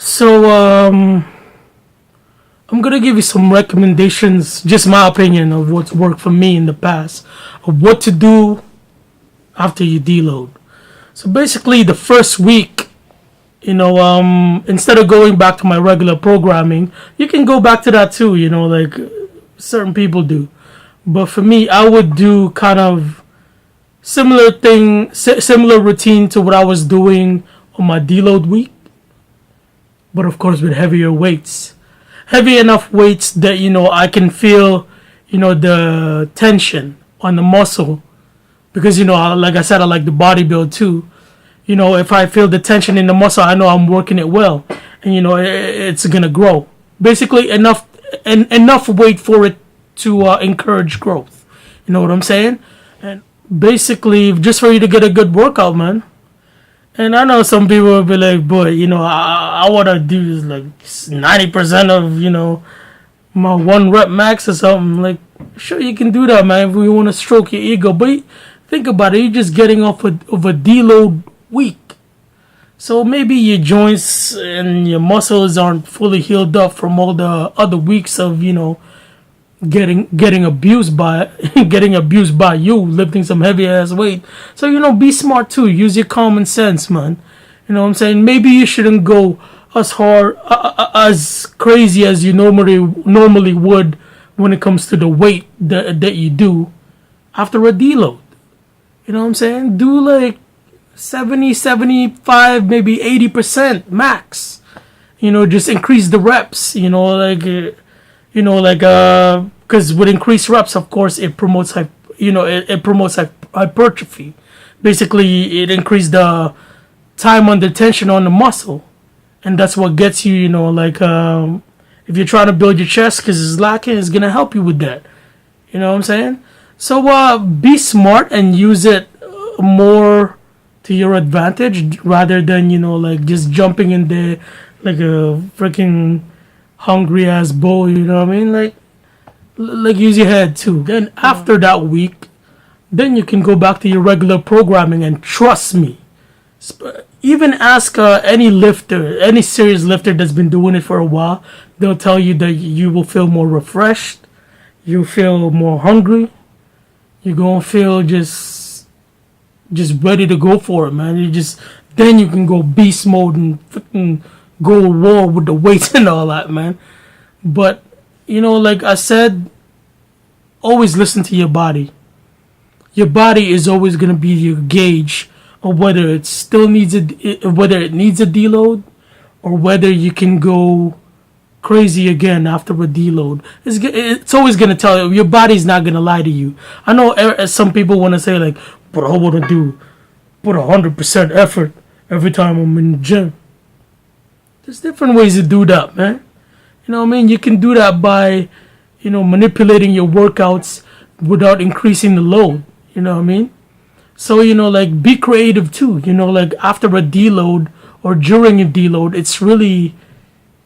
So, I'm gonna give you some recommendations, just my opinion of what's worked for me in the past, of what to do after you deload. So basically, the first week, instead of going back to my regular programming, you can go back to that too. Like certain people do. But for me, I would do kind of similar routine to what I was doing on my deload week, but of course with heavier weights, heavy enough weights that I can feel the tension on the muscle, because like I said, I like the body build too. If I feel the tension in the muscle, I know I'm working it well, and it's gonna grow. Basically, enough weight for it to encourage growth. You know what I'm saying? And basically, just for you to get a good workout, man. And I know some people will be like, boy, I want to do is like 90% of, my one rep max or something. Like, sure, you can do that, man, if you want to stroke your ego. But think about it, you're just getting off of a deload week. So maybe your joints and your muscles aren't fully healed up from all the other weeks of, getting abused by getting abused by you lifting some heavy ass weight. So be smart too, use your common sense, man. You know what I'm saying? Maybe you shouldn't go as hard as crazy as you normally would when it comes to the weight that you do after a deload. You know what I'm saying? Do like 70, 75, maybe 80% max. Just increase the reps, because with increased reps, of course, it promotes it promotes hypertrophy. Basically, it increases the time under tension on the muscle, and that's what gets you. If you're trying to build your chest because it's lacking, it's gonna help you with that. You know what I'm saying? So be smart and use it more to your advantage rather than just jumping in there like a freaking hungry ass bull. You know what I mean? Like use your head too. Then after that week, then you can go back to your regular programming, and trust me, even ask any serious lifter that's been doing it for a while. They'll tell you that you will feel more refreshed, you feel more hungry, you're gonna feel just ready to go for it, man. Then you can go beast mode and freaking go to war with the weights and all that, man. But like I said, always listen to your body. Your body is always gonna be your gauge of whether it needs a deload, or whether you can go crazy again after a deload. It's always gonna tell you. Your body's not gonna lie to you. I know some people want to say like, but I want to put 100% effort every time I'm in the gym. There's different ways to do that, man. You know what I mean? You can do that by, manipulating your workouts without increasing the load. You know what I mean? So, be creative too. Like after a deload or during a deload, it's really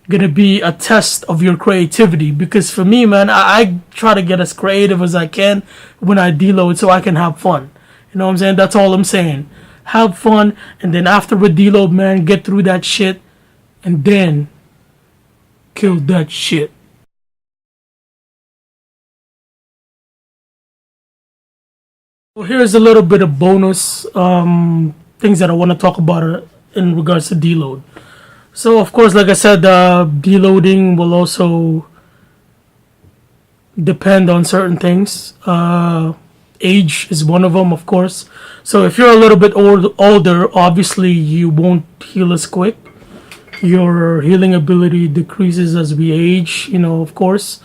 gonna be a test of your creativity. Because for me, man, I try to get as creative as I can when I deload so I can have fun. You know what I'm saying? That's all I'm saying. Have fun, and then after a deload, man, get through that shit, and then kill that shit. Well, here's a little bit of bonus things that I want to talk about in regards to deload. So, of course, like I said, deloading will also depend on certain things. Age is one of them, of course. So, if you're a little bit older, obviously you won't heal as quick. Your healing ability decreases as we age, of course.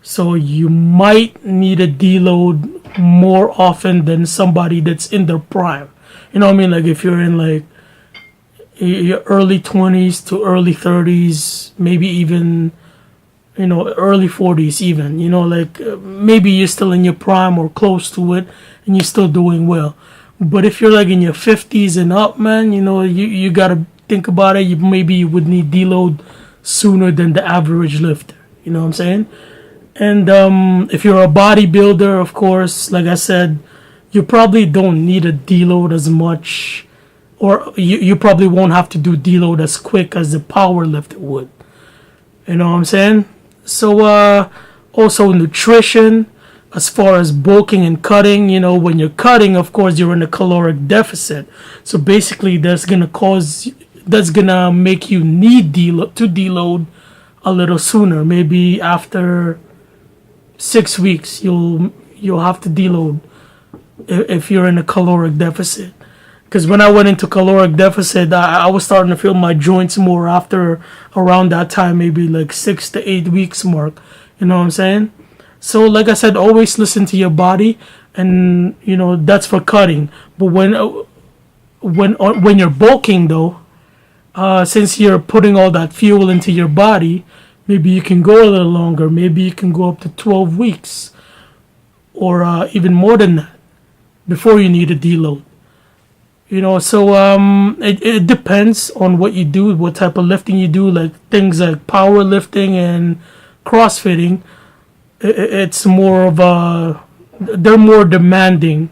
So you might need a deload more often than somebody that's in their prime. You know what I mean? Like if you're in like your early 20s to early 30s, maybe even, early 40s even. Maybe you're still in your prime or close to it and you're still doing well. But if you're like in your 50s and up, man, you gotta think about it. Maybe you would need deload sooner than the average lifter. You know what I'm saying? And if you're a bodybuilder, of course, like I said, you probably don't need a deload as much or you probably won't have to do deload as quick as the power lifter would. You know what I'm saying? So also nutrition, as far as bulking and cutting, you know, when you're cutting, of course, you're in a caloric deficit. So basically, that's gonna make you need to deload a little sooner. Maybe after 6 weeks, you'll have to deload if you're in a caloric deficit. Because when I went into caloric deficit, I was starting to feel my joints more after around that time, maybe like 6 to 8 weeks mark. You know what I'm saying? So like I said, always listen to your body, and you know that's for cutting. But when you're bulking though, since you're putting all that fuel into your body, maybe you can go a little longer. Maybe you can go up to 12 weeks, or even more than that, before you need a deload. You know, so it depends on what you do, what type of lifting you do. Like things like powerlifting and crossfitting, it's more of they're more demanding,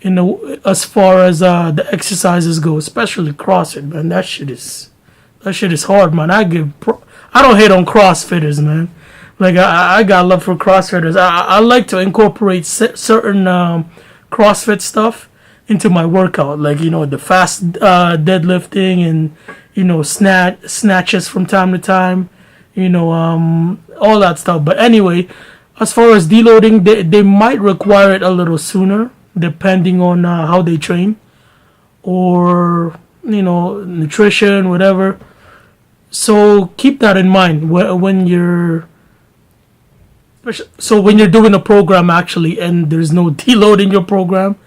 you know, as far as the exercises go, especially CrossFit, man. That shit is hard, man. I don't hate on CrossFitters, man. Like I got love for CrossFitters. I like to incorporate certain CrossFit stuff into my workout, like, you know, the fast deadlifting, and you know, snatches from time to time, you know, all that stuff. But anyway, as far as deloading, they might require it a little sooner, depending on how they train, or you know, nutrition, whatever. So keep that in mind when you're doing a program actually, and there's no deload in your program.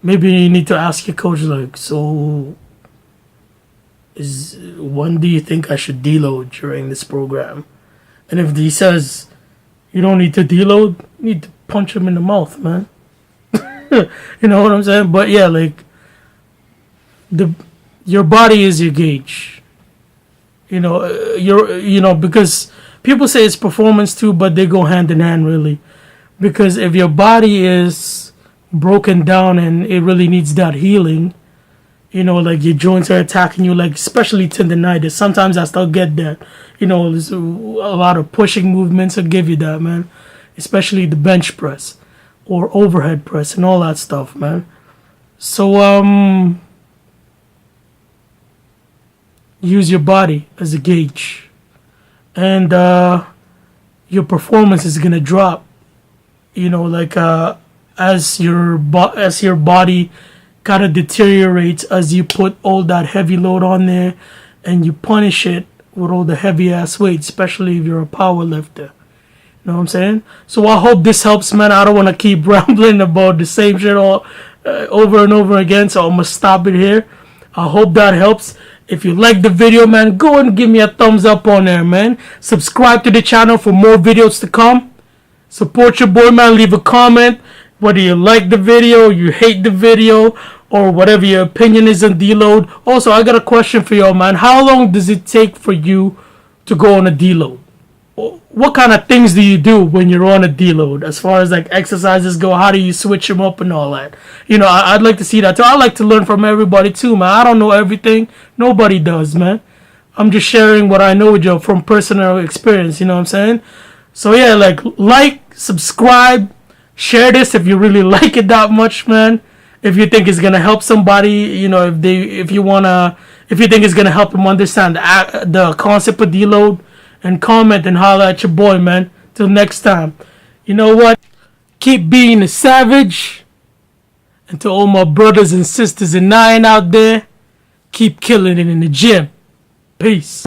Maybe you need to ask your coach, like, so when do you think I should deload during this program? And if he says you don't need to deload, you need to punch him in the mouth, man. You know what I'm saying? But yeah, like, your body is your gauge. You know, because people say it's performance too, but they go hand in hand, really. Because if your body is broken down and it really needs that healing, you know, like your joints are attacking you, like especially tendonitis. Sometimes I still get that. You know, there's a lot of pushing movements will give you that, man. Especially the bench press or overhead press and all that stuff, man. So use your body as a gauge, and your performance is gonna drop. You know, like as your body kind of deteriorates, as you put all that heavy load on there and you punish it with all the heavy ass weight, especially if you're a power lifter. You know what I'm saying? So I hope this helps, man. I don't want to keep rambling about the same shit all over and over again, so I'm gonna stop it here. I hope that helps. If you like the video, man, go and give me a thumbs up on there, man. Subscribe to the channel for more videos to come. Support your boy, man. Leave a comment. Whether you like the video, you hate the video, or whatever your opinion is on deload. Also, I got a question for y'all, man. How long does it take for you to go on a deload? What kind of things do you do when you're on a deload? As far as like exercises go, how do you switch them up and all that? You know, I'd like to see that too. I like to learn from everybody too, man. I don't know everything. Nobody does, man. I'm just sharing what I know with you from personal experience. You know what I'm saying? So yeah, like, subscribe. Share this if you really like it that much, man. If you think it's gonna help somebody, you know, if you think it's gonna help them understand the concept of deload, and comment and holler at your boy, man. Till next time. You know what? Keep being a savage. And to all my brothers and sisters in 9 out there, keep killing it in the gym. Peace.